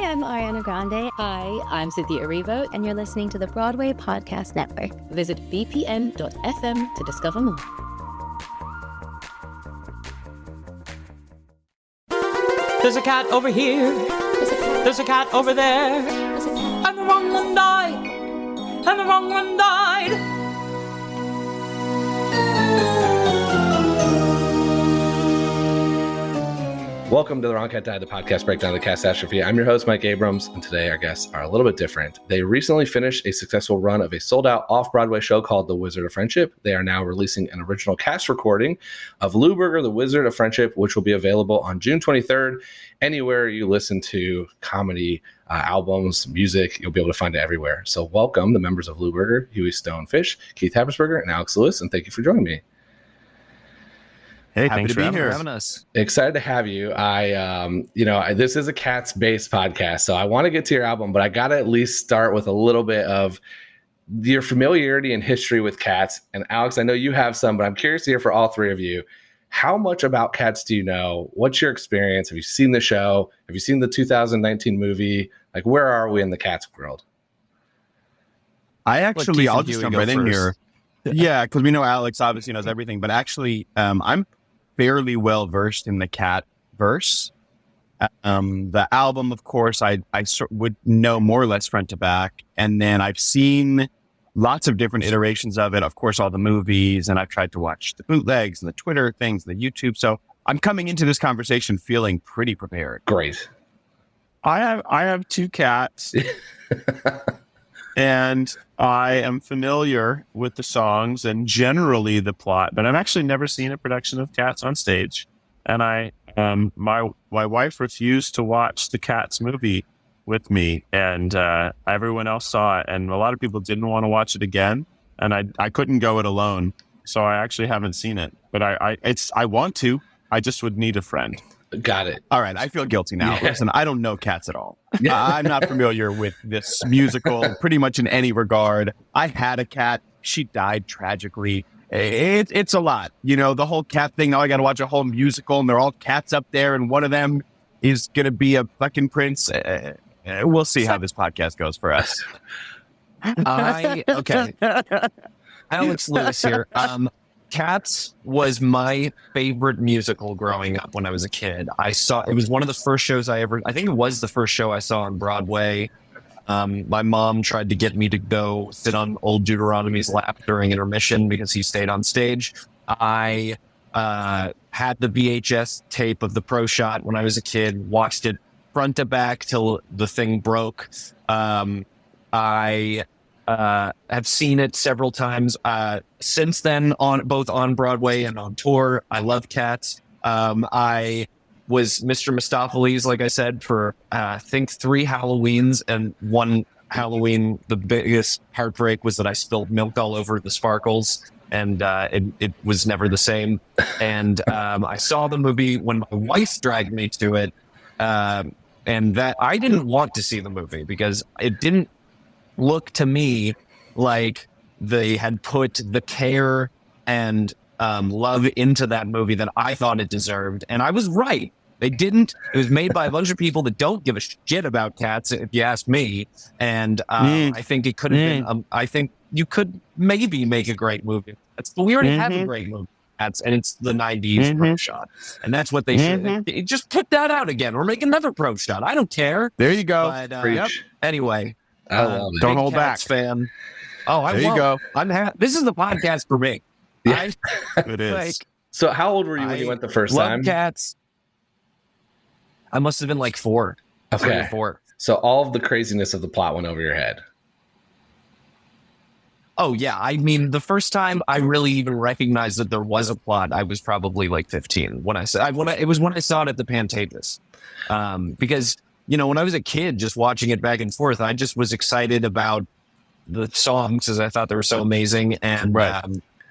I'm Ariana Grande. Hi, I'm Cynthia Erivo. And you're listening to the Broadway Podcast Network. Visit bpn.fm to discover more. There's a cat over here. There's a cat over there. And the wrong one died. And the wrong one died. Welcome to The Wrong Cat Died, the podcast breakdown of the catastrophe. I'm your host, Mike Abrams, and today our guests are a little bit different. They recently finished a successful run of a sold-out off-Broadway show called The Wizard of Friendship. They are now releasing an original cast recording of Lewberger, The Wizard of Friendship, which will be available on June 23rd. Anywhere you listen to comedy albums, music, you'll be able to find it everywhere. So welcome the members of Lewberger, Hughie Stone Fish, Keith Habersberger, and Alex Lewis, and thank you for joining me. Hey, Happy thanks to for be here. having us. Excited to have you. This is a Cats-based podcast, so I want to get to your album, but I got to at least start with a little bit of your familiarity and history with Cats. And Alex, I know you have some, but I'm curious to hear for all three of you. How much about Cats do you know? What's your experience? Have you seen the show? Have you seen the 2019 movie? Like, where are we in the Cats world? I'll just jump right in here. Yeah, because we know Alex obviously knows everything, but actually, I'm fairly well versed in the Cat verse. The album, of course, I would know more or less front to back, and then I've seen lots of different iterations of it. Of course, all the movies, and I've tried to watch the bootlegs and the Twitter things, the YouTube. So I'm coming into this conversation feeling pretty prepared. Great. I have two cats, and I am familiar with the songs and generally the plot, but I've actually never seen a production of Cats on stage. And my wife refused to watch the Cats movie with me, and everyone else saw it, and a lot of people didn't want to watch it again, and I couldn't go it alone, so I actually haven't seen it. But I want to. I just would need a friend. Got it. All right, I feel guilty now. Yeah. Listen, I don't know Cats at all. I'm not familiar with this musical pretty much in any regard. I had a cat. She died tragically. It's a lot. You know, the whole cat thing. Now I got to watch a whole musical, and they're all cats up there, and one of them is going to be a fucking prince. We'll see how this podcast goes for us. Okay. Alex Lewis here. Cats was my favorite musical growing up when I was a kid. It was one of the first shows I think it was the first show I saw on Broadway. My mom tried to get me to go sit on old Deuteronomy's lap during intermission because he stayed on stage. I had the VHS tape of the Pro Shot when I was a kid, watched it front to back till the thing broke. I have seen it several times since then, both on Broadway and on tour. I love Cats. I was Mr. Mistopheles, like I said, for I think 3 Halloweens, and one Halloween, the biggest heartbreak was that I spilled milk all over the sparkles, and it was never the same. And I saw the movie when my wife dragged me to it, and that I didn't want to see the movie because it didn't look to me like they had put the care and love into that movie that I thought it deserved. And I was right. They didn't. It was made by a bunch of people that don't give a shit about cats, if you ask me. And I think it could have been, I think you could maybe make a great movie. But we already have a great movie. And it's the 90s Pro Shot. And that's what they should. Just put that out again or make another Pro Shot. I don't care. There you go. But, anyway. I love it. Don't hold Cats back. Fan. Oh, I there you go. This is the podcast for me. Yeah. It is. So how old were you when you went the first time? Cats. I must have been like 4. Okay. 3 or 4. So all of the craziness of the plot went over your head. Oh, yeah. I mean, the first time I really even recognized that there was a plot, I was probably like 15 when I saw it was when I saw it at the Pantages. Because, you know, when I was a kid just watching it back and forth, I just was excited about the songs because I thought they were so amazing. And,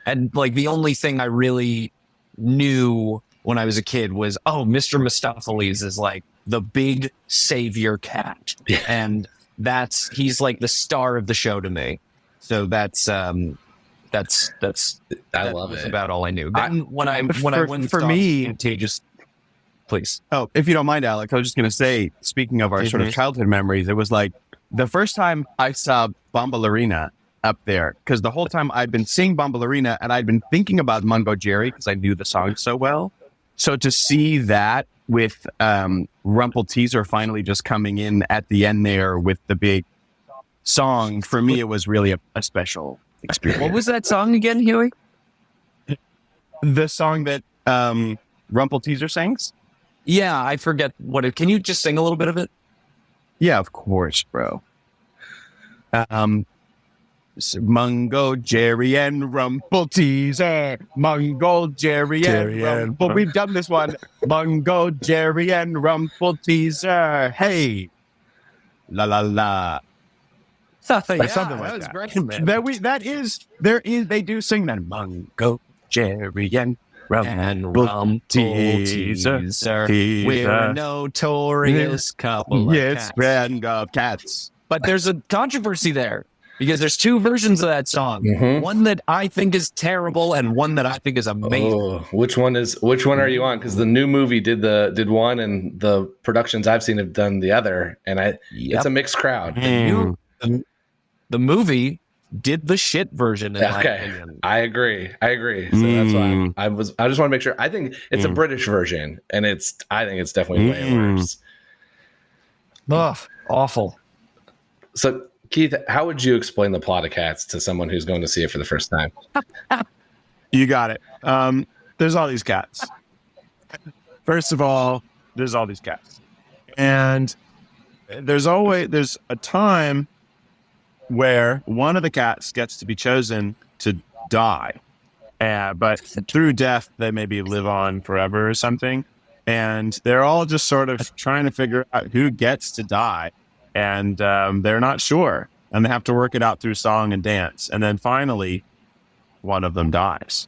and like the only thing I really knew when I was a kid was, oh, Mr. Mistopheles is like the big savior cat. Yeah. And he's like the star of the show to me. So that's I love it. About all I knew. Then when I went for me, Contagious. please. Oh, if you don't mind, Alex, I was just going to say, speaking of our sort of childhood memories, it was like the first time I saw Bombalurina up there, because the whole time I'd been seeing Bombalurina and I'd been thinking about Mungo Jerry because I knew the song so well. So to see that with Rumpelteazer finally just coming in at the end there with the big song, for me, it was really a special experience. What was that song again, Huey? The song that Rumpelteazer sings? Yeah, I forget what it. Can you just sing a little bit of it? Yeah, of course, bro. Mungo, Jerry, and Rumpelteazer. Mungo, Jerry, and Rumple. We've done this one. Mungo, Jerry, and Rumpelteazer. Hey, la la la. Something like that. Great, man. They do sing that. Mungo, Jerry, and Rumpelteazer. We're a notorious couple of brand of cats. But there's a controversy there because there's two versions of that song. One that I think is terrible and one that I think is amazing. Oh, which one are you on? Because the new movie did one, and the productions I've seen have done the other, and it's a mixed crowd. The movie did the shit version. In my opinion. I agree. So that's why I just want to make sure. I think it's a British version, and I think it's definitely way worse. Ugh, awful. So, Keith, how would you explain the plot of Cats to someone who's going to see it for the first time? You got it. There's all these cats. First of all, there's all these cats, and there's a time where one of the cats gets to be chosen to die, but through death they maybe live on forever or something, and they're all just sort of trying to figure out who gets to die, and they're not sure, and they have to work it out through song and dance, and then finally one of them dies.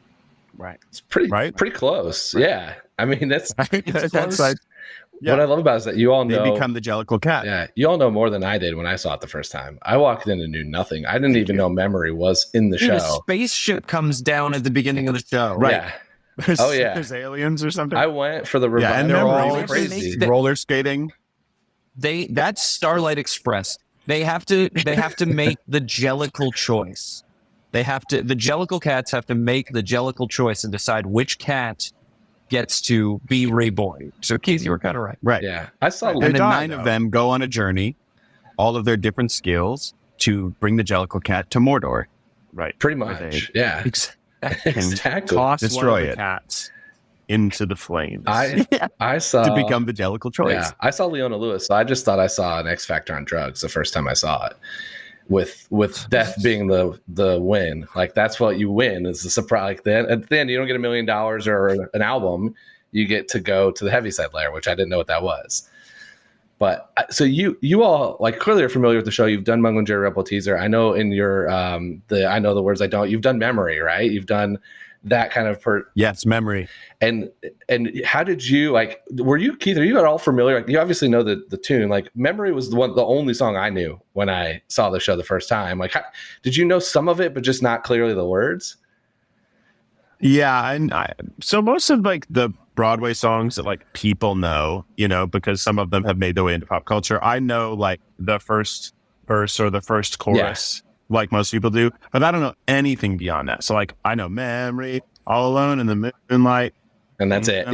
Right. It's pretty close. Right. Yeah. I mean, that's like, what I love about it is that you all know. They become the Jellicle Cat. Yeah. You all know more than I did when I saw it the first time. I walked in and knew nothing. I didn't even know Memory was in the show. A spaceship comes down at the beginning of the show. Right. Yeah. There's aliens or something. I went for the revival. Yeah, and they're all crazy. Roller skating. That's Starlight Express. They have to make the Jellicle choice. The Jellicle cats have to make the Jellicle choice and decide which cat gets to be reborn. So Keith, you were kind of right. Right. Yeah. I saw and then 9 of them go on a journey, all of their different skills, to bring the Jellicle cat to Mordor. Right. Pretty much. Yeah. Exactly. Toss destroy one of the cats into the flames. I saw to become the Jellicle choice. Yeah. I saw Leona Lewis, so I just thought I saw an X Factor on drugs the first time I saw it. With death being the win, like that's what you win is the surprise. Like then at the end, you don't get $1 million or an album, you get to go to the Heaviside Layer, which I didn't know what that was. But so you all like clearly are familiar with the show. You've done Mungo and Jerry Rumpelteazer. I know in your I know the words I don't. You've done Memory, right? You've done that kind of yes, Memory. And how did you were you, Keith, are you at all familiar? Like, you obviously know the tune. Like Memory was the only song I knew when I saw the show the first time. Like, did you know some of it but just not clearly the words? Yeah, and so most of like the Broadway songs that like people know, because some of them have made their way into pop culture. I know like the first verse or the first chorus. Yeah. Like most people do, but I don't know anything beyond that. So like, I know Memory, All Alone in the Moonlight. And that's it.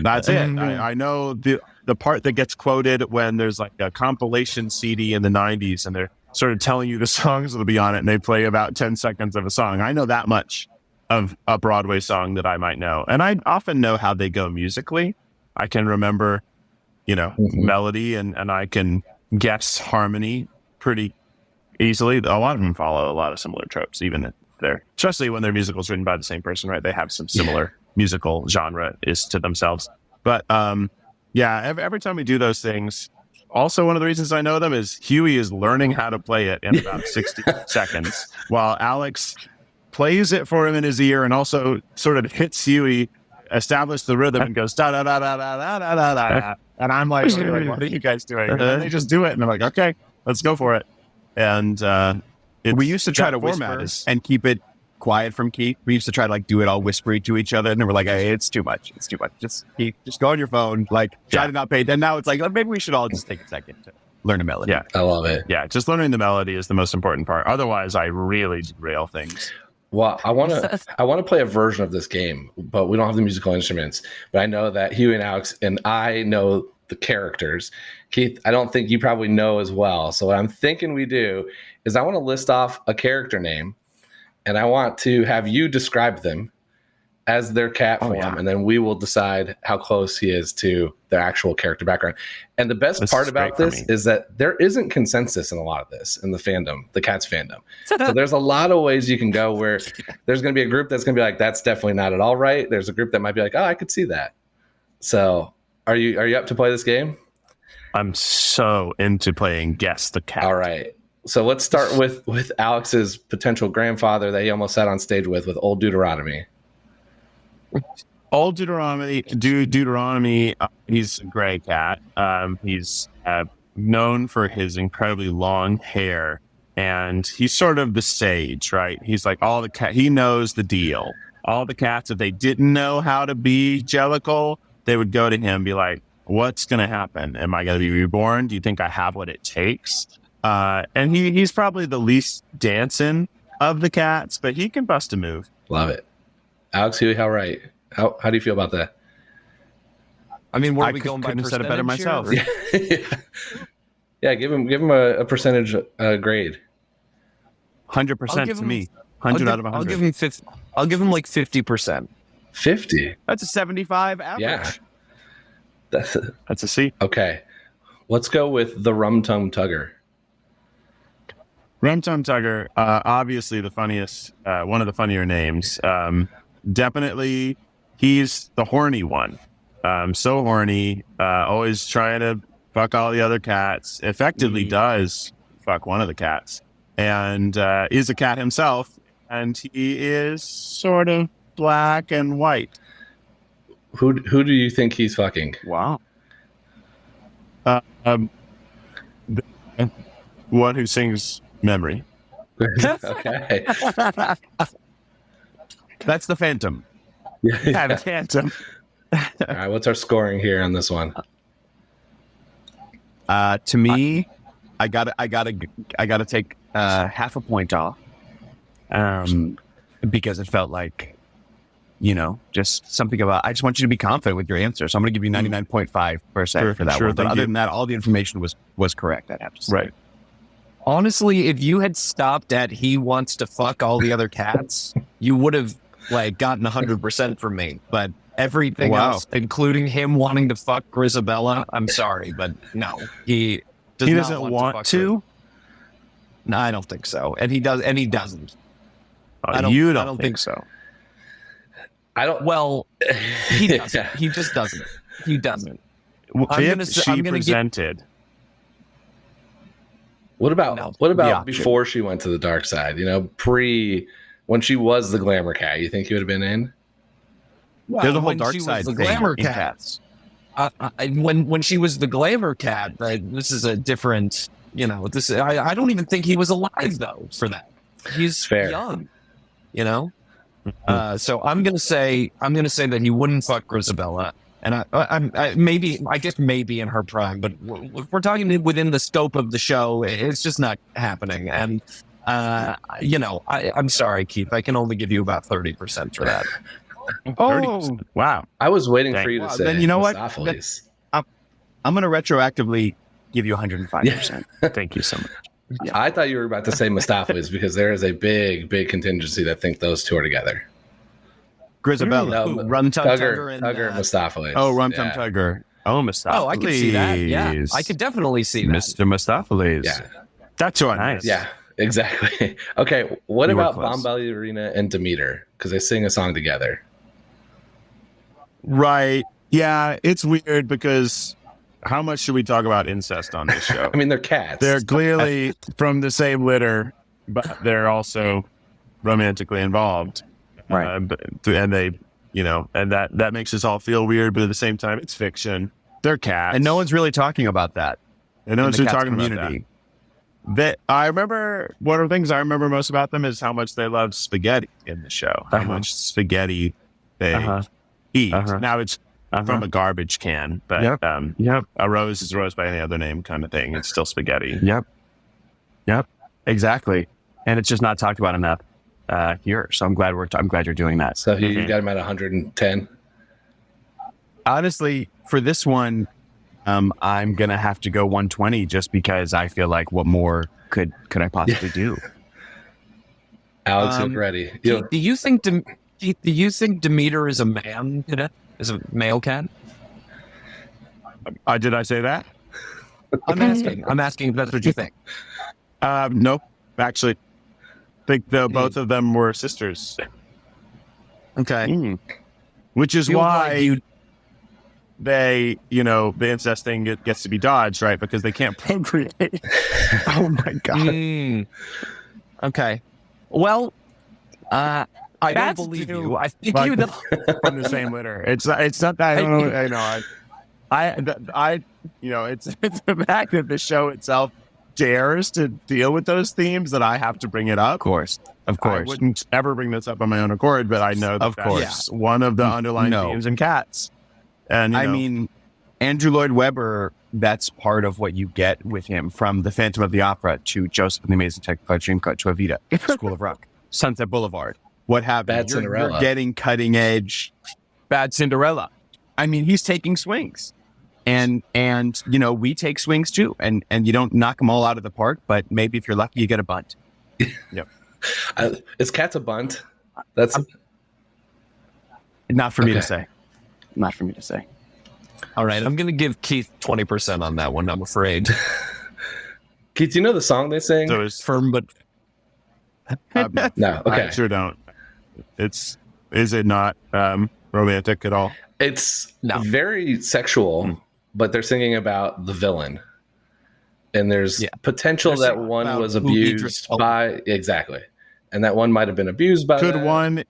That's it. I know the part that gets quoted when there's like a compilation CD in the 90s and they're sort of telling you the songs that'll be on it and they play about 10 seconds of a song. I know that much of a Broadway song that I might know. And I often know how they go musically. I can remember, melody and I can guess harmony pretty easily. A lot of them follow a lot of similar tropes, even if especially when their musicals written by the same person, right? They have some similar musical genre is to themselves. But every time we do those things, also one of the reasons I know them is Hughie is learning how to play it in about 60 seconds, while Alex plays it for him in his ear and also sort of hits Hughie, establish the rhythm, and goes da da da da da da da da da. And I'm like, what are you guys doing? And they just do it, and I'm like, okay, let's go for it. And we used to try to whisper and keep it quiet from Keith. We used to try to like do it all whispery to each other, and then we're like, hey, it's too much. It's too much. Just Keith, just go on your phone. Like, try to not pay. And now it's like, maybe we should all just take a second to learn a melody. Yeah, I love it. Yeah, just learning the melody is the most important part. Otherwise, I really derail things. Well, I want to play a version of this game, but we don't have the musical instruments. But I know that Hughie and Alex and I know the characters. Keith, I don't think you probably know as well. So what I'm thinking we do is I want to list off a character name, and I want to have you describe them as their cat form, and then we will decide how close he is to their actual character background. And the best part about this is that there isn't consensus in a lot of this in the fandom, the Cats fandom. So there's a lot of ways you can go where there's going to be a group that's going to be like, that's definitely not at all right. There's a group that might be like, oh, I could see that. So are you up to play this game? I'm so into playing Guess the Cat. All right. So let's start with Alex's potential grandfather that he almost sat on stage with Old Deuteronomy. Old Deuteronomy, he's a gray cat. He's known for his incredibly long hair, and he's sort of the sage, right? He's like all the cat. He knows the deal. All the cats, if they didn't know how to be Jellicle, they would go to him and be like, what's going to happen? Am I going to be reborn? Do you think I have what it takes? And he's probably the least dancing of the cats, but he can bust a move. Love it. Alex, Hughie, how do you feel about that? I mean, what are we going by? Couldn't have said it better myself. Yeah, give him a percentage grade. 100% to me. 100 out of 100. I'll give him 50. I'll give him like 50%. 50. That's a 75 average. Yeah, That's a C. Okay, let's go with the Rum Tum Tugger. Rum Tum Tugger, obviously the funniest, one of the funnier names. Definitely, he's the horny one. So horny, always trying to fuck all the other cats. Effectively does fuck one of the cats, and is a cat himself. And he is sort of black and white. Who do you think he's fucking? Wow. The one who sings Memory. Okay. That's the Phantom. Yeah, the Phantom. All right, what's our scoring here on this one? To me, I gotta take half a point off, because it felt like, just something about. I just want you to be confident with your answer, so I'm going to give you 99.5% for that one. But other than that, all the information was correct. I'd have to say. Right. Honestly, if you had stopped at he wants to fuck all the other cats, you would have gotten 100% from me. But everything else, including him wanting to fuck Grisabella, I'm sorry, but no, he doesn't want to. No, I don't think so, and he doesn't. I don't think so. I don't. Well, he doesn't. He just doesn't. He doesn't. I'm gonna presented. What about before she went to the dark side? When she was the glamour cat, you think he would have been in? Well, there's a whole when dark she side was the thing glamour in cat. cats. When she was the glamour cat, this is a different. I don't even think he was alive though for that. He's fair. Young. So I'm gonna say that he wouldn't fuck Grisabella. And I guess maybe in her prime, but if we're talking within the scope of the show, it's just not happening. And, I'm sorry, Keith, I can only give you about 30% for that. 30%. Wow. I was waiting for you to say. Then you know what? Mistopheles. I'm going to retroactively give you 105%. Thank you so much. Yeah. I thought you were about to say Mistopheles because there is a big contingency that think those two are together. Grisabella. Rum Tum Tugger and Mistopheles. Oh, Rum Tum Tugger. Oh, Mistopheles. Oh, I could see that. Yeah, I could definitely see that. Mr. Mistopheles. Yeah. That's what nice. Yeah, exactly. Okay, what about Bombalurina and Demeter? Because they sing a song together. Right. Yeah, it's weird because how much should we talk about incest on this show? I mean, they're cats. They're clearly from the same litter, but they're also romantically involved. Right. And they, and that makes us all feel weird, but at the same time, it's fiction. They're cats. And no one's really talking about that. And no one's really cat talking community. about I remember one of the things I remember most about them is how much they loved spaghetti in the show. How much spaghetti they eat. Now it's from a garbage can, but a rose is a rose by any other name kind of thing. It's still spaghetti. Yep. Exactly. And it's just not talked about enough here. So I'm glad you're doing that. So you got him at 110. Honestly, for this one, I'm gonna have to go 120 just because I feel like what more could I possibly do? Alex, look ready. Do you think Demeter is a man? Is a male cat? Did I say that? I'm asking if that's what you think. Nope. Actually, I think both of them were sisters. Okay. Which is why the incest thing gets to be dodged, right? Because they can't procreate. Oh my God. Okay. Well, I don't believe you. I think you know from the same litter. It's not that I don't know. I it's the fact that the show itself dares to deal with those themes that I have to bring it up. Of course. I wouldn't ever bring this up on my own accord, but I know that's one of the underlying themes in cats. And I mean, Andrew Lloyd Webber, that's part of what you get with him, from The Phantom of the Opera to Joseph and the Amazing Technicolor Dreamcoat to Evita, School of Rock, Sunset Boulevard. What happened? Bad Cinderella. You're getting cutting edge. Bad Cinderella. I mean, he's taking swings. And we take swings too. And you don't knock them all out of the park, but maybe if you're lucky, you get a bunt. Yep. Is cats a bunt? That's not for me to say. Not for me to say. All right, I'm going to give Keith 20% on that one, I'm afraid. Keith, do you know the song they sing? So it's firm, but no. Okay, I sure don't. Is it not romantic at all? It's very sexual, but they're singing about the villain, and there's potential that one was abused by and that one might have been abused by. Could one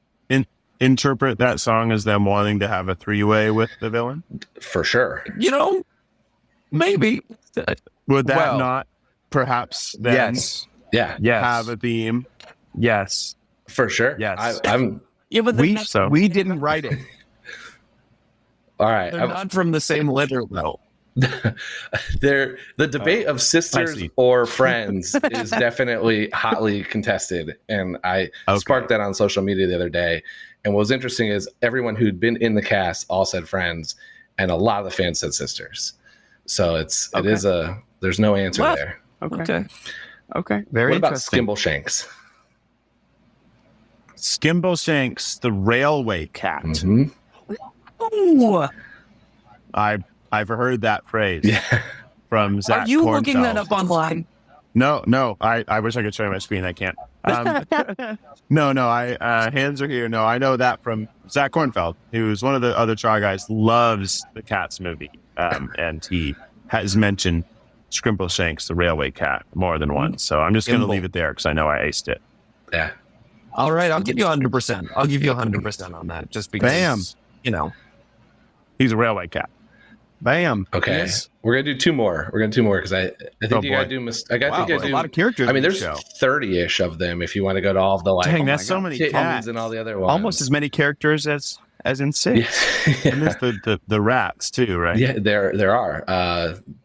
interpret that song as them wanting to have a three-way with the villain? For sure. Maybe. Would that not perhaps then have a theme? Yes. For sure. Yes. We didn't write it. All right. They're not from the same litter, though. The debate of sisters or friends is definitely hotly contested. And I sparked that on social media the other day. And what was interesting is everyone who'd been in the cast all said friends, and a lot of the fans said sisters. So there's no answer there. Okay. Very What about interesting. Skimbleshanks? Skimbleshanks, the railway cat. Mm-hmm. Ooh. I've heard that phrase from Zach. Are you Kornfeld. looking that up online? No. I wish I could show you my screen. I can't. No. Hands are here. No, I know that from Zach Kornfeld, who's one of the other Try guys, loves the Cats movie, and he has mentioned Skimbleshanks, the railway cat, more than once. So I'm just going to leave it there because I know I aced it. Yeah. All right, I'll give you 100%. I'll give you 100% on that, just because. Bam. He's a railway cat. Bam. Okay. Yes. We're gonna do two more. Because I think you gotta do. A lot of characters. I mean, in there's the show. 30-ish of them if you want to go to all of the Dang, that's so many kittens cats and all the other ones. Almost as many characters as in Six. Yeah. And there's the rats too, right? Yeah, there are.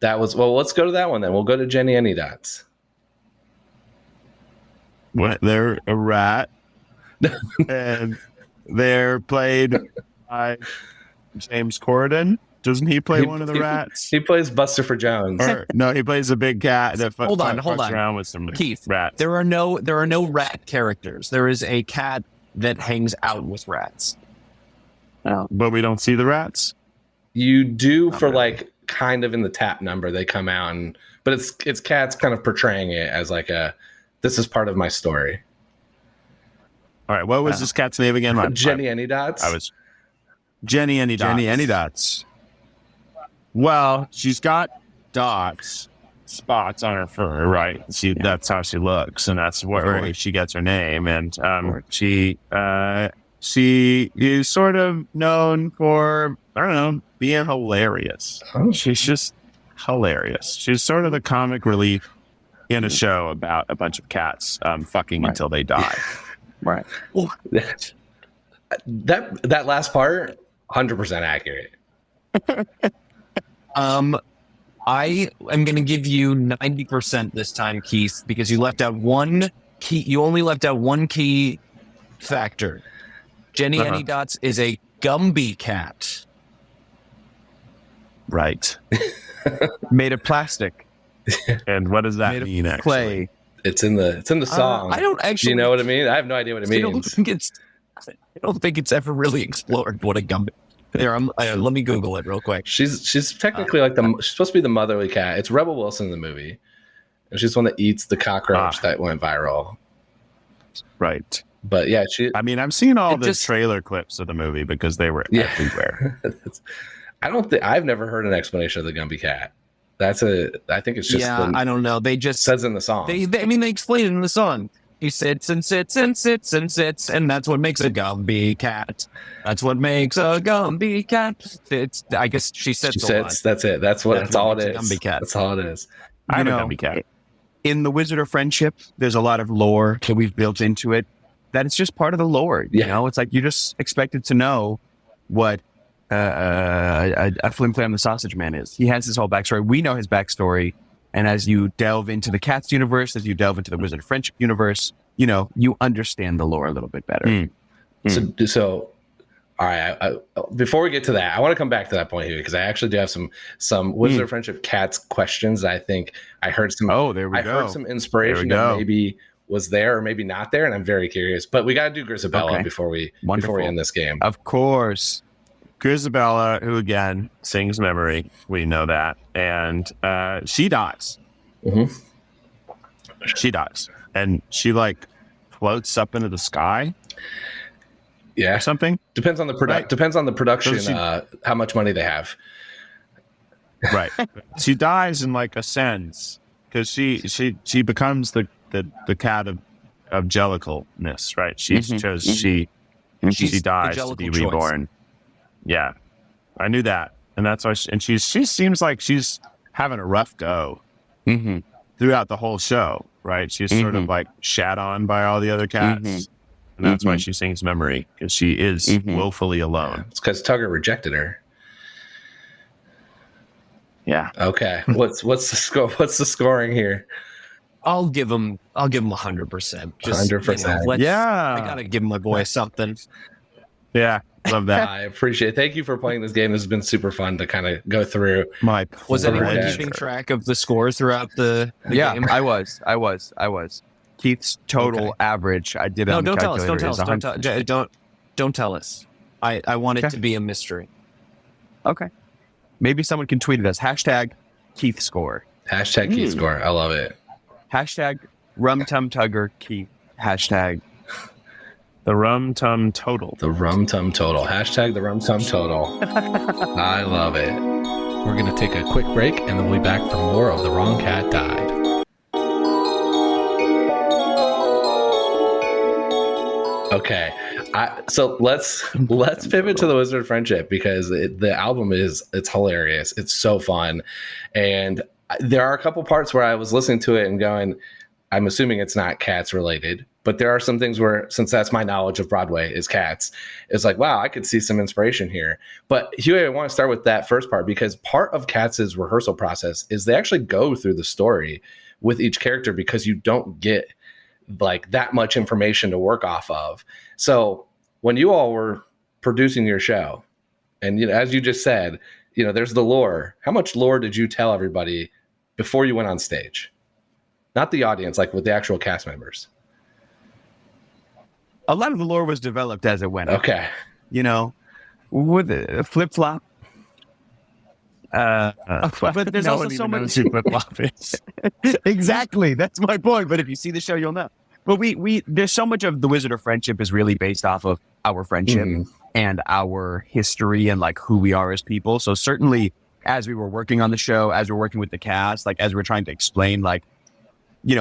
Let's go to that one then. We'll go to Jenny Anydots. What? They're a rat, and they're played by James Corden. Doesn't he play one of the rats? He plays Buster for Jones. Or, no, he plays a big cat that Hold on. fucks around with some Keith, rats. there are no rat characters. There is a cat that hangs out with rats. But we don't see the rats. You do for kind of in the tap number they come out, but it's cats kind of portraying it as this is part of my story. All right, what was this cat's name again? Jenny Anydots. I was Jenny Anydots. Jenny Anydots. Well, she's got spots on her fur, right? That's how she looks, and that's where she gets her name. And she is sort of known for, I don't know, being hilarious. She's just hilarious. She's sort of the comic relief in a show about a bunch of cats fucking until they die. Right. That last part, 100% accurate. I am going to give you 90% this time, Keith, because you left out one key. You only left out one key factor. Jenny Anydots is a Gumby cat. Right. Made of plastic. And what does that Made of mean? Actually, clay. It's in the song. I don't actually. Do you know what I mean? I have no idea what it I don't means. think it's ever really explored what a Gumby. There, let me Google it real quick. She's technically she's supposed to be the motherly cat. It's Rebel Wilson in the movie, and she's the one that eats the cockroach that went viral. Right. But yeah, I've seen all the trailer clips of the movie because they were everywhere. I've never heard an explanation of the Gumby cat. I think it's just I don't know. They just says in the song. They explain it in the song. He sits and sits and sits and sits, and that's what makes a Gumby cat. That's what makes a Gumby cat. I guess she sits. She sits. That's it. That's all it is. Gumby cat. That's all it is. I'm a Gumby cat. In the Wizard of Friendship, there's a lot of lore that we've built into it. That it's just part of the lore. You know, it's like you're just expected to know what a Flim Flam the Sausage Man is. He has his whole backstory. We know his backstory. And as you delve into the Cats universe, as you delve into the Wizard of Friendship universe, you understand the lore a little bit better. So all right. Before we get to that, I want to come back to that point here because I actually do have some Wizard of Friendship Cats questions that I think I heard some. Oh, there we go. I heard some inspiration that maybe was there or maybe not there, and I'm very curious. But we got to do Grisabella before we end this game. Of course. Grisabella, who again sings Memory, we know that, and she dies. Mm-hmm. She dies, and she floats up into the sky. Yeah, or something. Depends on the Depends on the production. How much money they have. Right. She dies and ascends because she becomes the cat of jellicalness. Right. She dies to be reborn. Yeah, I knew that, and that's why. She seems like she's having a rough go throughout the whole show, right? She's sort of shat on by all the other cats, and that's why she sings Memory, because she is woefully alone. It's because Tugger rejected her. Yeah. Okay. What's the score? What's the scoring here? I'll give him 100%. 100%. I gotta give my boy something. Yeah. Love that. I appreciate it. Thank you for playing this game. This has been super fun to kind of go through. Was anyone keeping track of the scores throughout the game? I was. Keith's total average, I did it on the calculator. Don't tell us. I want it to be a mystery. Okay. Maybe someone can tweet at us. #Keith score. #Keith score. I love it. #RumTumTugger Keith. The Rum Tum Total. The Rum Tum Total. #the Rum Tum Total. I love it. We're going to take a quick break and then we'll be back for more of The Wrong Cat Died. Okay. So let's pivot to the Wizard of Friendship because the album it's hilarious. It's so fun. And there are a couple parts where I was listening to it and going, I'm assuming it's not Cats related. But there are some things where, since that's my knowledge of Broadway is Cats, it's like, wow, I could see some inspiration here. But Hughie, I want to start with that first part because part of Cats' rehearsal process is they actually go through the story with each character because you don't get that much information to work off of. So when you all were producing your show, and as you just said, there's the lore. How much lore did you tell everybody before you went on stage? Not the audience, with the actual cast members. A lot of the lore was developed as it went. Okay. With a flip-flop. But there's also so much flip-flop is. Exactly. That's my point. But if you see the show, you'll know. But there's so much of the Wizard of Friendship is really based off of our friendship and our history and who we are as people. So certainly as we were working on the show, as we're working with the cast, as we're trying to explain,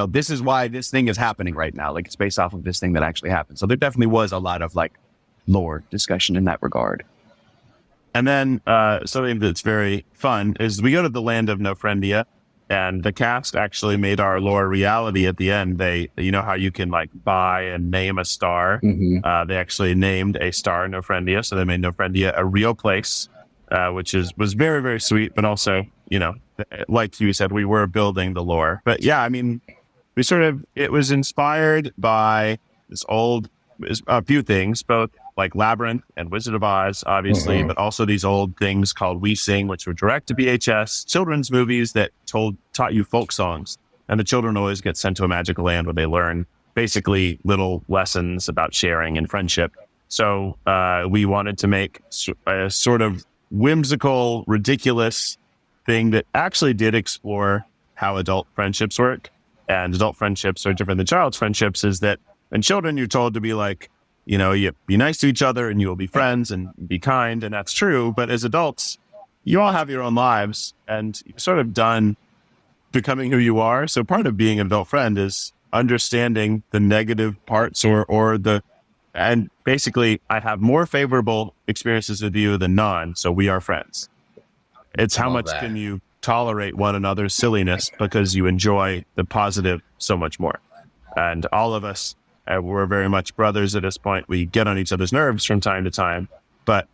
this is why this thing is happening right now. It's based off of this thing that actually happened. So there definitely was a lot of lore discussion in that regard. And then something that's very fun is we go to the land of Nofrendia, And the cast actually made our lore reality at the end. You know how you can like buy and name a star? Mm-hmm. They actually named a star Nofrendia. So they made Nofrendia a real place, which was very, very sweet. But also, you know, like you said, we were building the lore. But yeah, I mean, it was inspired by a few things, both like Labyrinth and Wizard of Oz, obviously, but also these old things called We Sing, which were direct to VHS children's movies that taught you folk songs. And the children always get sent to a magical land where they learn basically little lessons about sharing and friendship. So we wanted to make a sort of whimsical, ridiculous thing that actually did explore how adult friendships work. And adult friendships are different than child's friendships, is that in children, you're told to be like, you know, you be nice to each other and you will be friends and be kind. And that's true. But as adults, you all have your own lives and you're sort of done becoming who you are. So part of being an adult friend is understanding the negative parts and basically I have more favorable experiences with you than none. So we are friends. It's how much can you tolerate one another's silliness because you enjoy the positive so much more. And all of us, we're very much brothers at this point. We get on each other's nerves from time to time, but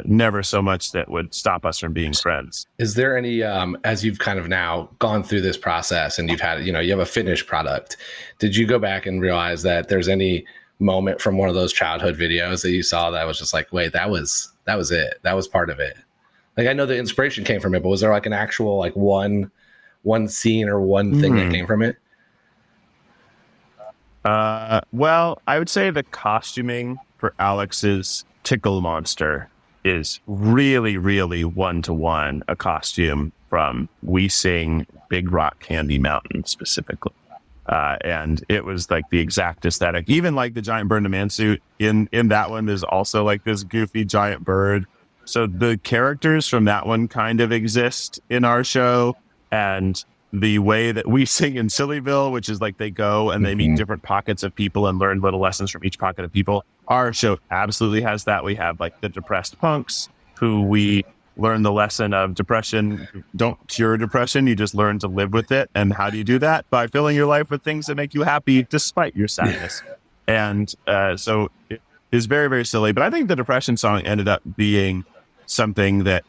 never so much that would stop us from being friends. Is there any, as you've kind of now gone through this process and you've had, you know, you have a finished product, did you go back and realize that there's any moment from one of those childhood videos that you saw that was just like, wait, that was it. That was part of it. Like, I know the inspiration came from it, but was there like an actual, like one scene or one thing that came from it? Well, I would say the costuming for Alex's tickle monster is really, really one-to-one a costume from We Sing Big Rock Candy Mountain specifically. And it was like the exact aesthetic. Even like the giant bird in a man suit in that one, there's also like this goofy giant bird. So the characters from that one kind of exist in our show. And the way that We Sing in Sillyville, which is like they go and they meet different pockets of people and learn little lessons from each pocket of people. Our show absolutely has that. We have like the depressed punks who we learn the lesson of depression. Don't cure depression. You just learn to live with it. And how do you do that? By filling your life with things that make you happy despite your sadness. And so it is very, very silly. But I think the depression song ended up being something that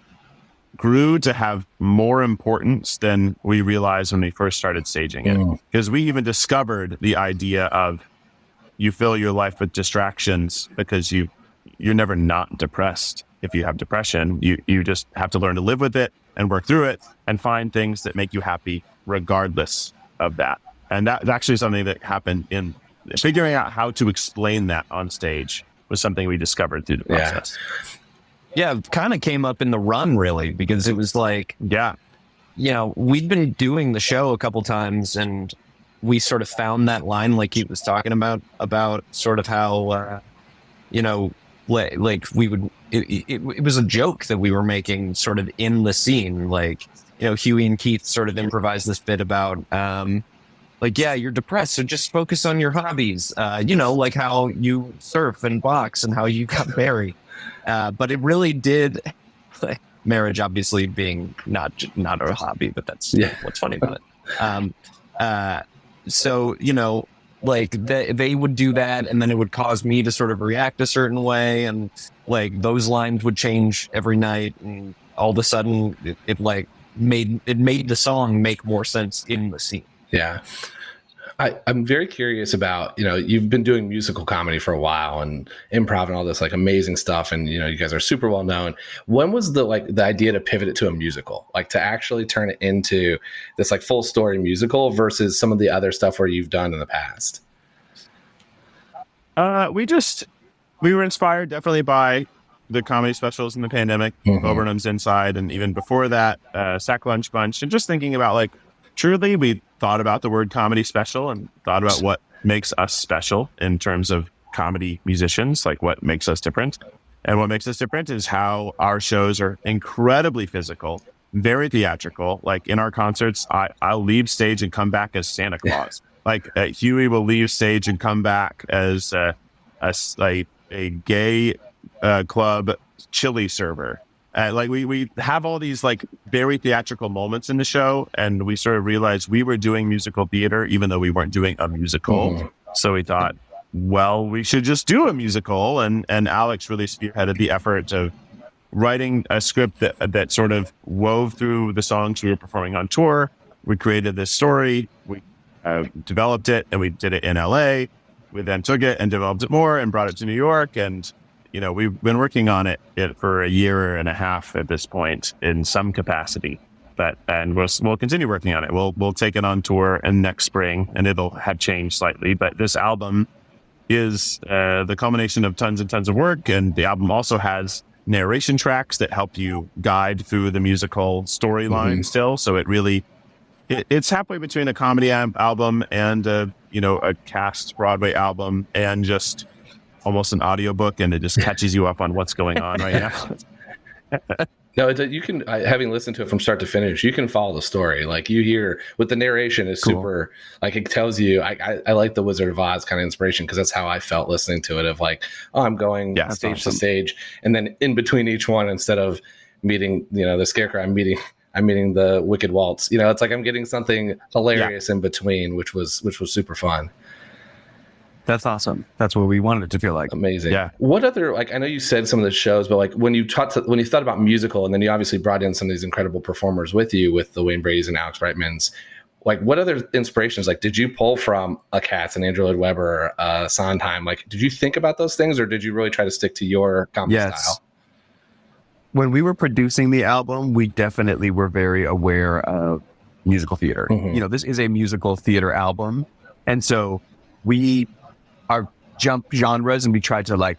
grew to have more importance than we realized when we first started staging it. Because we even discovered the idea of you fill your life with distractions because you're never not depressed. If you have depression, you just have to learn to live with it and work through it and find things that make you happy regardless of that. And that's actually something that happened in figuring out how to explain that on stage was something we discovered through the process. Yeah, it kind of came up in the run, really, because it was like, you know, we'd been doing the show a couple times and we sort of found that line like he was talking about sort of how, you know, like we would, it was a joke that we were making sort of in the scene. Like, you know, Hughie and Keith sort of improvised this bit about, like, yeah, you're depressed, so just focus on your hobbies. You know, like how you surf and box and how you got married. But it really did, like, marriage obviously being not a hobby, but that's what's funny about it. So, you know, like they would do that and then it would cause me to sort of react a certain way. And like those lines would change every night. And all of a sudden it made the song make more sense in the scene. Yeah. I'm very curious about, you know, you've been doing musical comedy for a while and improv and all this like amazing stuff. And, you know, you guys are super well known. When was the idea to pivot it to a musical, like to actually turn it into this like full story musical versus some of the other stuff where you've done in the past? We were inspired definitely by the comedy specials in the pandemic, Bo Burnham's Inside. And even before that, Sack Lunch Bunch, and just thinking about like, truly, we thought about the word comedy special and thought about what makes us special in terms of comedy musicians, like what makes us different. And what makes us different is how our shows are incredibly physical, very theatrical. Like in our concerts, I'll leave stage and come back as Santa Claus. Like Hughie will leave stage and come back as a gay club chili server. Like we have all these like very theatrical moments in the show, and we sort of realized we were doing musical theater even though we weren't doing a musical. So we thought, well, we should just do a musical, and Alex really spearheaded the effort of writing a script that sort of wove through the songs we were performing on tour. We created this story, we developed it, and we did it in LA. We then took it and developed it more and brought it to New York, and we've been working on it for a year and a half at this point in some capacity. And we'll continue working on it. We'll take it on tour and next spring, and it'll have changed slightly. But this album is the culmination of tons and tons of work, and the album also has narration tracks that help you guide through the musical storyline still. So it really it's halfway between a comedy album and a cast Broadway album and just almost an audiobook, and it just catches you up on what's going on right now. No, you can, having listened to it from start to finish, you can follow the story. Like you hear with the narration is super, like it tells you, I like the Wizard of Oz kind of inspiration, because that's how I felt listening to it, of like, oh, I'm going stage to stage. And then in between each one, instead of meeting, the Scarecrow, I'm meeting the Wicked Waltz. It's like I'm getting something hilarious in between, which was super fun. That's awesome. That's what we wanted it to feel like. Amazing. Yeah. What other, like, I know you said some of the shows, but like when you thought about musical, and then you obviously brought in some of these incredible performers with you, with the Wayne Bradys and Alex Brightmans, like what other inspirations, like did you pull from a Katz and Andrew Lloyd Webber, Sondheim? Like, did you think about those things, or did you really try to stick to your comedy style? When we were producing the album, we definitely were very aware of musical theater. This is a musical theater album. And so we jump genres, and we tried to like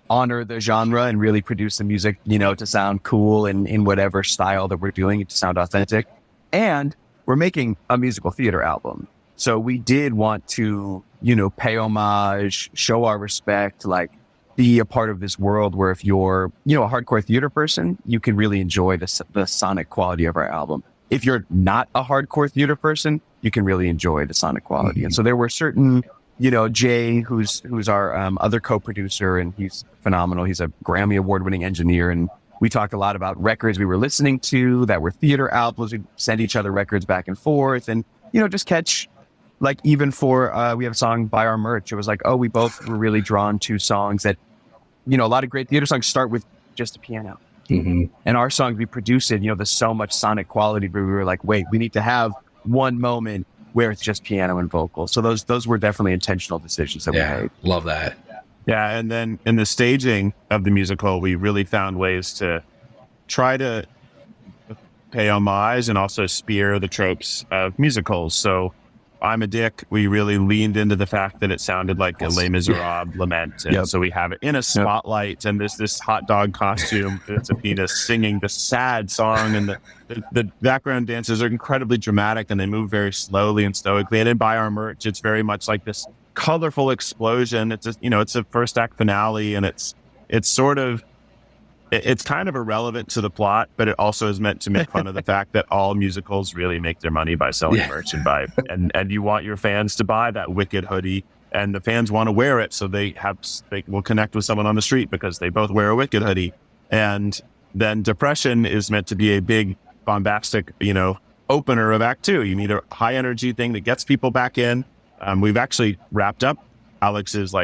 honor the genre and really produce the music, to sound cool and in whatever style that we're doing it to sound authentic. And we're making a musical theater album. So we did want to, pay homage, show our respect, like be a part of this world where if you're, a hardcore theater person, you can really enjoy the sonic quality of our album. If you're not a hardcore theater person, you can really enjoy the sonic quality. And so there were certain, Jay, who's our other co-producer, and he's phenomenal. He's a Grammy award-winning engineer, and we talked a lot about records we were listening to that were theater albums. We'd send each other records back and forth, and just catch, like, even for we have a song by our merch. It was like, oh, we both were really drawn to songs that, a lot of great theater songs start with just a piano. And our songs, we produced it, there's so much sonic quality, but we were like, wait, we need to have one moment where it's just piano and vocals. So those were definitely intentional decisions that we made. Love that. Yeah, and then in the staging of the musical, we really found ways to try to pay homage and also spear the tropes of musicals. So I'm a Dick, we really leaned into the fact that it sounded like a Les Miserables lament. And so we have it in a spotlight, and this hot dog costume, it's a penis singing the sad song, and the background dances are incredibly dramatic, and they move very slowly and stoically. And then by our merch, it's very much like this colorful explosion. It's it's a first act finale, and it's sort of, it's kind of irrelevant to the plot, but it also is meant to make fun of the fact that all musicals really make their money by selling merch and you want your fans to buy that Wicked hoodie, and the fans want to wear it, so they will connect with someone on the street because they both wear a Wicked hoodie. And then Depression is meant to be a big bombastic, opener of Act 2. You need a high energy thing that gets people back in. We've actually wrapped up Alex's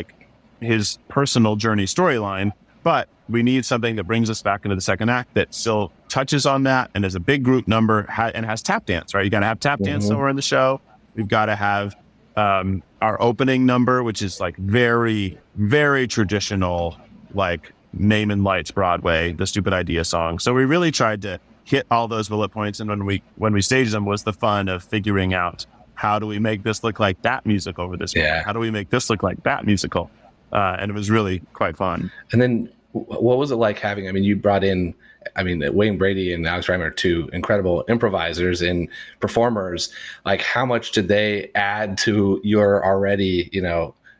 his personal journey storyline, but we need something that brings us back into the second act that still touches on that and is a big group number and has tap dance, right? You got to have tap dance somewhere in the show. We've got to have our opening number, which is like very, very traditional, like Name and Lights Broadway, the Stupid Idea song. So we really tried to hit all those bullet points. And when we staged them was the fun of figuring out, how do we make this look like that musical over this moment? How do we make this look like that musical? And it was really quite fun. And then what was it like having, you brought in, Wayne Brady and Alex Brightman are two incredible improvisers and performers. Like, how much did they add to your already,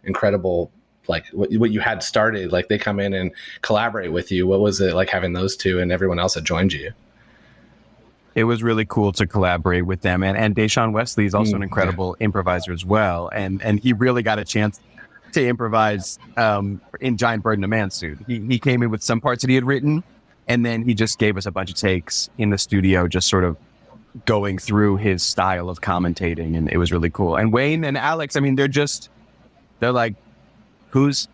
incredible, like what you had started? Like, they come in and collaborate with you. What was it like having those two and everyone else that joined you? It was really cool to collaborate with them. And Dashaun Wesley is also an incredible improviser as well. And he really got a chance to improvise in Giant Bird in a Man Suit. He came in with some parts that he had written, And then he just gave us a bunch of takes in the studio, just sort of going through his style of commentating. And it was really cool. And Wayne and Alex, I mean, they're like, who's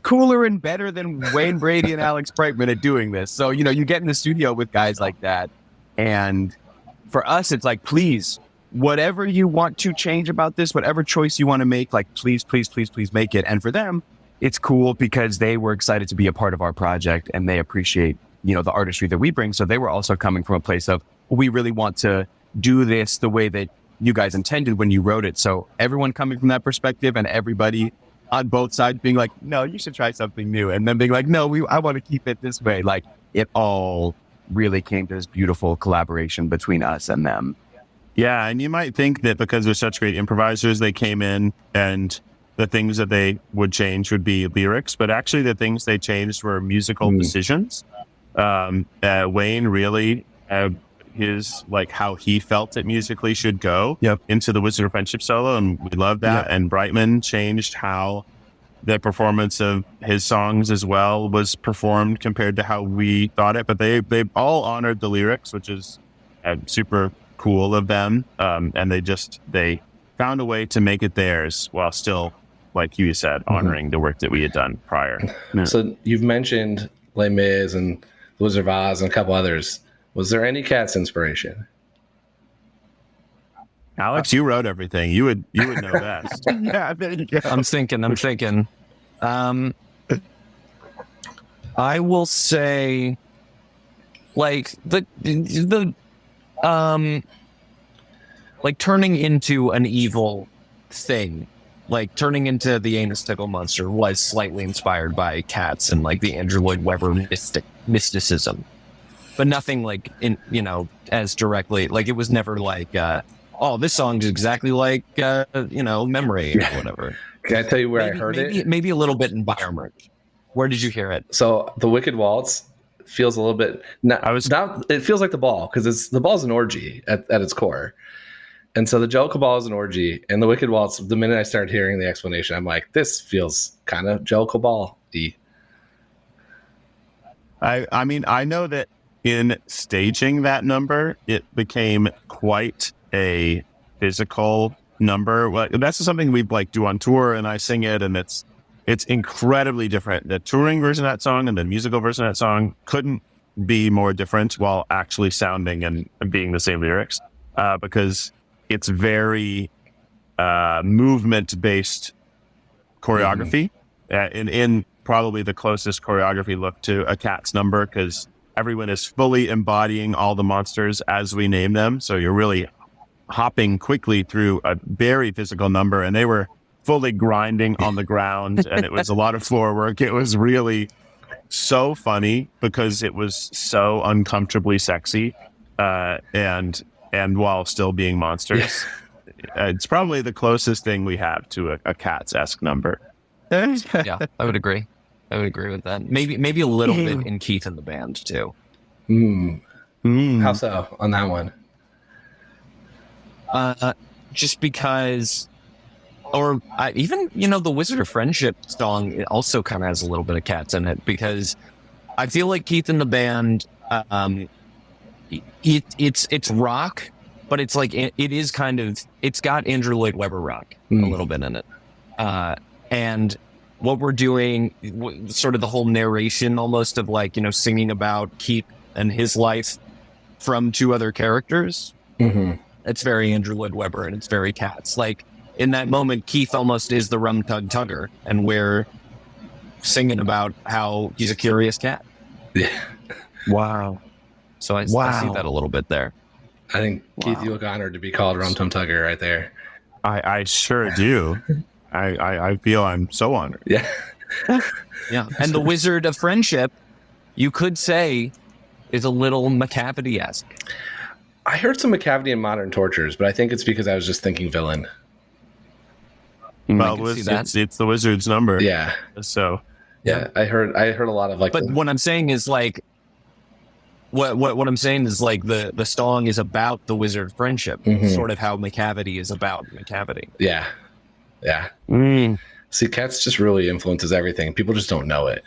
cooler and better than Wayne Brady and Alex Brightman at doing this? So, you know, you get in the studio with guys like that. And for us, it's like, please, whatever you want to change about this, whatever choice you want to make, like, please, please, please, please make it. And for them, it's cool because they were excited to be a part of our project and they appreciate, you know, the artistry that we bring. So they were also coming from a place of, we really want to do this the way that you guys intended when you wrote it. So everyone coming from that perspective and everybody on both sides being like, no, you should try something new. And then being like, no, I want to keep it this way. Like, it all really came to this beautiful collaboration between us and them. Yeah, and you might think that because they're such great improvisers, they came in and the things that they would change would be lyrics, but actually the things they changed were musical decisions. Wayne really, his, like, how he felt it musically should go into the Wizard of Friendship solo, and we love that. And Brightman changed how the performance of his songs as well was performed compared to how we thought it, but they all honored the lyrics, which is super cool of them. And they found a way to make it theirs while still, like you said, honoring the work that we had done prior. So you've mentioned Les Mis and The Wizard of Oz and a couple others. Was there any Cats inspiration? Alex, you wrote everything. You would know best. Yeah, there you go. I'm thinking. I will say, like, the like turning into an evil thing, like turning into the anus tickle monster, was slightly inspired by Cats and like the Andrew Lloyd Webber mysticism, but nothing like in, you know, as directly, like it was never like, oh, this song's exactly like, you know, Memory or whatever. Can I tell you where I heard it? Maybe a little bit in Environment. Where did you hear it? So the Wicked Waltz feels a little bit. It feels like the ball, because the ball's an orgy at its core, and so the Jellicle Ball is an orgy, and the Wicked Waltz. The minute I started hearing the explanation, I'm like, this feels kind of Jellicle Ball-y. I mean, I know that in staging that number, it became quite a physical number. Well, that's something we like do on tour, and I sing it, and it's incredibly different. The touring version of that song and the musical version of that song couldn't be more different while actually sounding and being the same lyrics, because it's very movement-based choreography, in probably the closest choreography look to a Cats number, because everyone is fully embodying all the monsters as we name them. So you're really hopping quickly through a very physical number, and they were fully grinding on the ground, and it was a lot of floor work. It was really so funny because it was so uncomfortably sexy, and while still being monsters. It's probably the closest thing we have to a Cats-esque number. Yeah, I would agree. I would agree with that. Maybe a little bit in Keith and the Band too. How so on that one? Just because, or even, you know, the Wizard of Friendship song, it also kind of has a little bit of Cats in it, because I feel like Keith and the Band, it's rock, but it's like, it is kind of, it's got Andrew Lloyd Webber rock a little bit in it. And what we're doing, sort of the whole narration almost of like, you know, singing about Keith and his life from two other characters. It's very Andrew Lloyd Webber, and it's very Cats. Like, in that moment, Keith almost is the rum tugger, and we're singing about how he's a curious cat. Yeah. Wow. So I see that a little bit there. I think, Keith, you look honored to be called Rum Tum Tugger right there. I sure do. I feel I'm so honored. Yeah. Yeah. And the Wizard of Friendship, you could say, is a little Macavity-esque. I heard some Macavity in Modern Tortures, but I think it's because I was just thinking villain. Well, it's the Wizard's number. Yeah. So yeah, I heard a lot of like. But what I'm saying is like, what I'm saying is like the song is about the Wizard of Friendship, sort of how Macavity is about Macavity. Yeah. See, Cats just really influences everything. People just don't know it.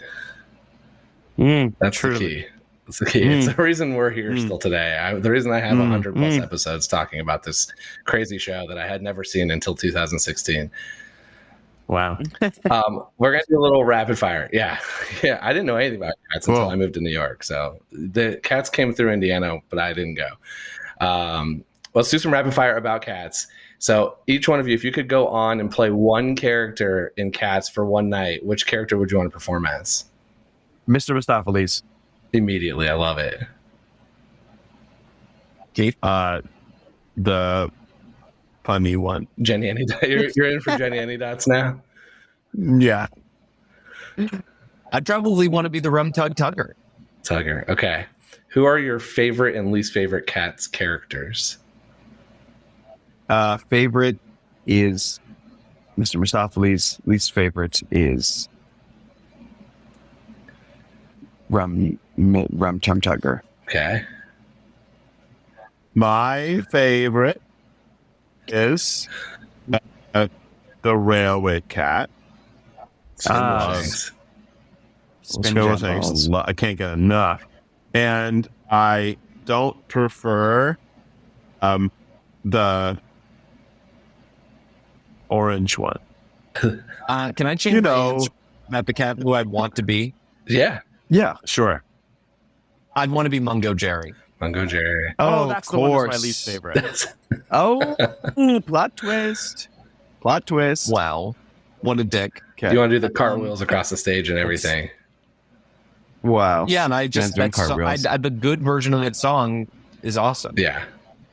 That's the key. That's the key. It's the reason we're here still today. The reason I have 100 plus episodes talking about this crazy show that I had never seen until 2016. Wow. We're gonna do a little rapid fire. Yeah. I didn't know anything about cats until I moved to New York. So the cats came through Indiana, but I didn't go. Let's do some rapid fire about cats. So each one of you, if you could go on and play one character in Cats for one night, which character would you want to perform as? Mr. Mistopheles. Immediately, I love it. Keith? The punny one. Jenny Anydots. You're in for Jenny Anydots now? Yeah. I'd probably want to be the Rum Tug Tugger. Tugger. Okay. Who are your favorite and least favorite Cats characters? Favorite is Mr. Mistopheles. Least favorite is Rum Tum Tugger. Okay. My favorite is the railway cat. Thanks. I can't get enough. And I don't prefer the orange one. Can I change my answer about the cat who I'd want to be? Yeah. Yeah. Sure. I'd want to be Mungo Jerry. Mungo Jerry. Oh, that's of the one course. that's my least favorite. Plot twist. Plot twist. Wow. What a dick. Okay. You want to do the cartwheels across the stage and everything? Wow. Yeah, and I just, Man's doing that cartwheels. the good version of that song is awesome. Yeah.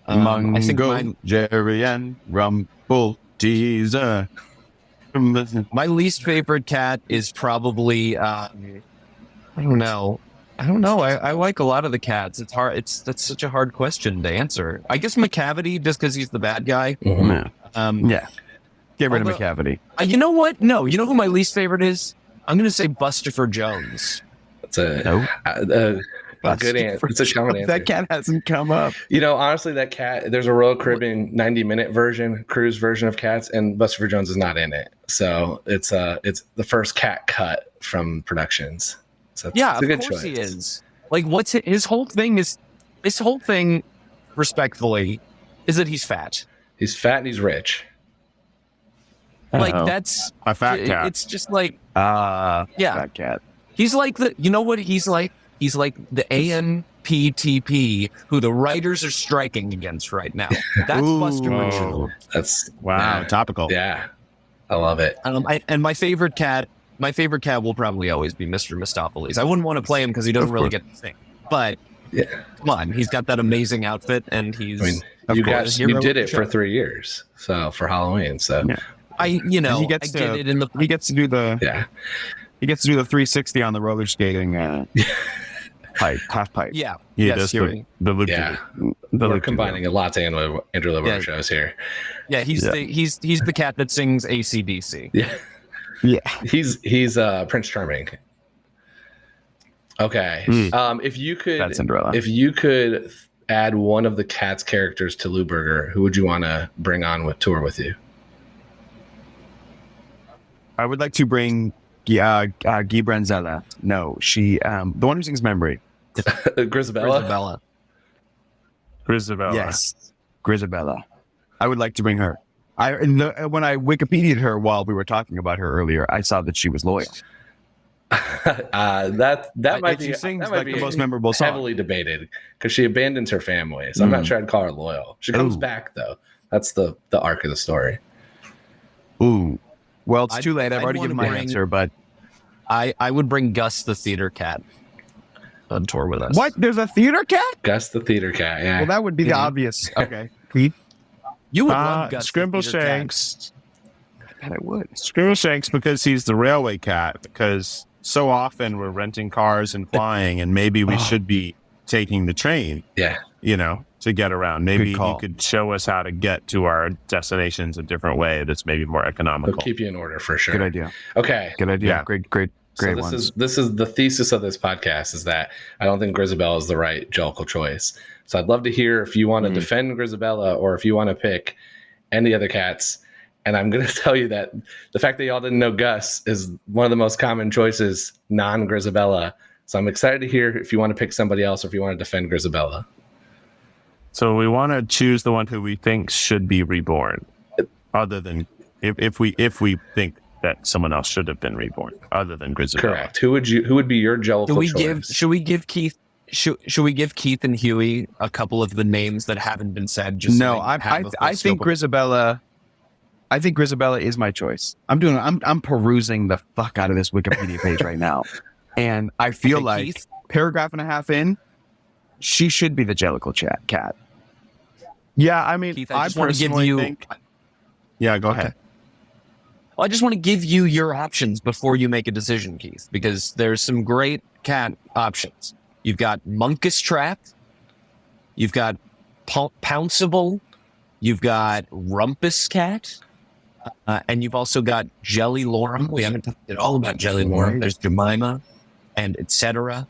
Mungo, I think mine, Jerry, and Rumble Teaser. my least favorite cat is probably, I don't know. I like a lot of the cats. It's hard. That's such a hard question to answer. I guess McCavity, just because he's the bad guy. Mm-hmm. Yeah. Get rid of Although- McCavity. You know what? No. You know who my least favorite is? I'm going to say Bustopher Jones. It's a good answer. It's a common answer. That cat hasn't come up. You know, honestly, that cat, there's a Royal Caribbean 90-minute version, cruise version of Cats, and Bustopher Jones is not in it. So it's the first cat cut from productions. So it's a good of course choice. he is. Like, what's his whole thing is, respectfully, is that he's fat. He's fat and he's rich. Like, that's A fat cat. It's just like, Yeah. yeah, Cat. he's like you know what he's like? He's like the ANPTP who the writers are striking against right now. That's Bustopher Jones. That's Wow, topical. Yeah, I love it. And my favorite cat will probably always be Mr. Mistopheles. I wouldn't want to play him because he doesn't really get to sing. But Yeah, come on, he's got that amazing outfit, and he's. I mean, of you course, guys, hero you did of it the for show. 3 years, so for Halloween. So Yeah. He He gets I get to- it in the. He gets to do the yeah, He gets to do the 360 on the roller skating pipe, half pipe. Yeah. He yes, does Hughie. the yeah. The We're loop- combining a lot to Andrew Lewberger Yeah. shows here. Yeah, he's the cat that sings AC/DC. Yeah, Yeah. he's Prince Charming. Okay, if you could, That's Cinderella. if you could add one of the Cats characters to Lewberger, who would you want to bring on with tour with you? I would like to bring Guy Branzella. No, she, the one who sings Memory. Grisabella. Grisabella. Yes, Grisabella. I would like to bring her. When I Wikipedia'd her while we were talking about her earlier, I saw that she was loyal. That might be She sings that might like be the most memorable song. heavily debated because she abandons her family. So I'm not sure I'd call her loyal. She comes back though. That's the arc of the story. Ooh. Well, it's I'd- too late. I've I'd already wanna given my bring- answer, but I would bring Gus the theater cat on tour with us. what? There's a theater cat? Gus the theater cat. Yeah. Well, that would be the obvious. Okay. Pete? You would love Gus the Scrimble theater cat. Shanks. I bet I would. Scrimble Shanks because he's the railway cat. Because so often we're renting cars and flying, and maybe we should be taking the train. Yeah. To get around. Maybe Good you call. could show us how to get to our destinations a different way that's maybe more They'll economical. keep you in order for sure. Good idea. Okay. Good idea. Yeah. Great So ones. this is the thesis of this podcast is that I don't think Grisabella is the right Jellicle choice. So I'd love to hear if you want to defend Grisabella or if you want to pick any other cats. And I'm going to tell you that the fact that y'all didn't know Gus is one of the most common choices, non-Grisabella. So I'm excited to hear if you want to pick somebody else or if you want to defend Grisabella. So we want to choose the one who we think should be reborn, other than if we think that someone else should have been reborn, other than Grisabella. Correct. Who would be your Jellicle choice? Should we give Keith and Hughie a couple of the names that haven't been said? Just No, so I think Grisabella. I think Grisabella is my choice. I'm perusing the fuck out of this Wikipedia page right now, and I feel like Keith? paragraph and a half in, she should be the Jellicle cat. Yeah, I mean, Keith, I just want to give personally you. think. Yeah, go ahead. I just want to give you your options before you make a decision, Keith, because there's some great cat options. You've got Munkus Trap, you've got Pounceable, you've got Rumpus Cat, and you've also got Jelly Lorem. We haven't talked at all about Jelly Lorem. There's Jemima, and etc.,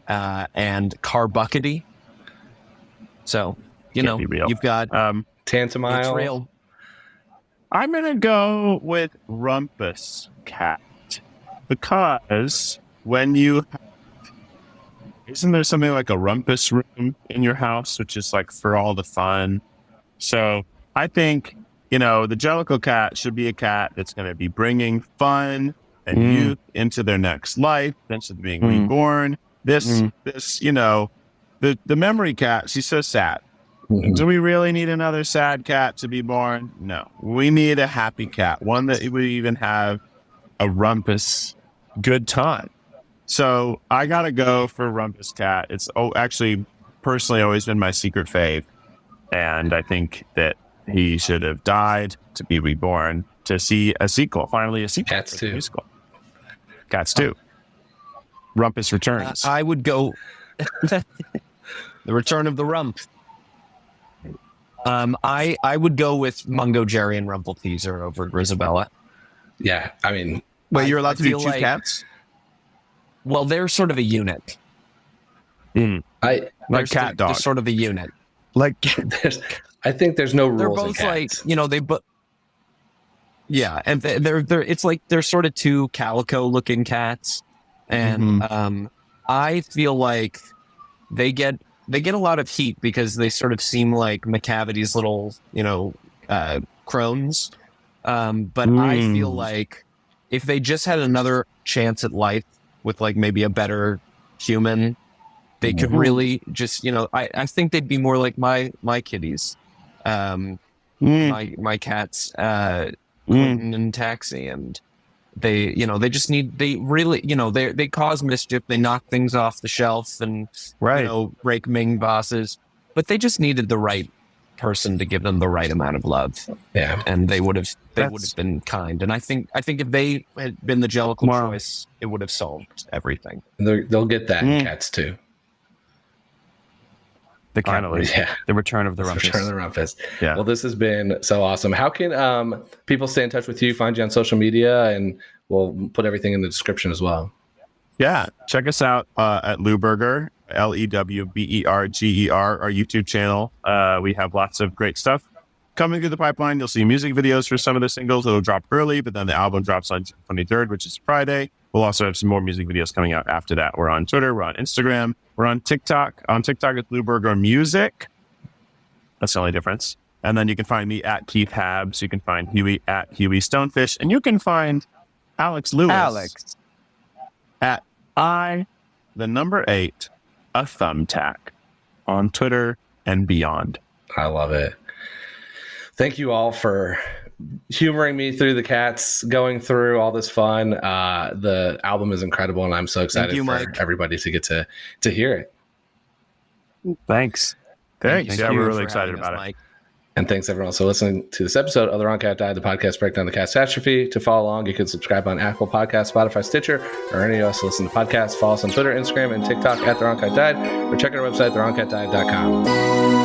and Carbuckety. So, you've got Tantamile. It's real. I'm going to go with Rumpus Cat because isn't there something like a rumpus room in your house, which is like for all the fun? So I think, the Jellicle cat should be a cat that's going to be bringing fun and youth into their next life, instead of being reborn. The memory cat, she's so sad. Do we really need another sad cat to be born? No. We need a happy cat, one that would even have a rumpus good time. So I got to go for Rumpus Cat. It's actually personally always been my secret fave. And I think that he should have died to be reborn to see a sequel. Finally, a sequel. Cats 2. Cats 2. Rumpus returns. I would go the return of the rump. I would go with Mungo Jerry and Rumpelteazer over Grisabella. Yeah, I mean, Wait, you're allowed to do two like- cats? Well, they're sort of a unit. Like They're cat dog. They're sort of a unit. Like, I think there's no They're rules in both cats. yeah, and they're it's like they're sort of two calico looking cats, and I feel like they get a lot of heat because they sort of seem like McCavity's little crones, but I feel like if they just had another chance at life with like maybe a better human, they could really just I think they'd be more like my kitties, my cats, Quentin and Taxi, and they they cause mischief, they knock things off the shelf and rake Ming bosses, but they just needed the right person to give them the right amount of love. Yeah, and they would have been kind. And I think if they had been the Jellicle choice, it would have solved everything. they'll get that in Cats 2. The cat, the return of the Rumpus. Return of the Rumpus. Yeah. Well, this has been so awesome. How can people stay in touch with you, find you on social media, and we'll put everything in the description as well. Yeah, check us out at Lewberger, Lewberger, our YouTube channel. We have lots of great stuff coming through the pipeline. You'll see music videos for some of the singles. It'll drop early, but then the album drops on June 23rd, which is Friday. We'll also have some more music videos coming out after that. We're on Twitter. We're on Instagram. We're on TikTok. On TikTok, it's Lewberger Music. That's the only difference. And then you can find me at Keith Habs. You can find Hughie at Hughie Stone Fish. And you can find Alex Lewis at I, the number 8, a thumbtack on Twitter and beyond. I love it. Thank you all for humoring me through the cats, going through all this fun. The album is incredible, and I'm so excited for everybody to get to hear it. Thanks. Yeah, we're really excited about it. Mike. And thanks everyone else for listening to this episode of The Wrong Cat Died, the podcast breakdown the catastrophe. To follow along, you can subscribe on Apple Podcasts, Spotify, Stitcher, or any of us listen to podcasts. Follow us on Twitter, Instagram, and TikTok at The Wrong Cat Died, or check out our website, thewrongcatdied.com.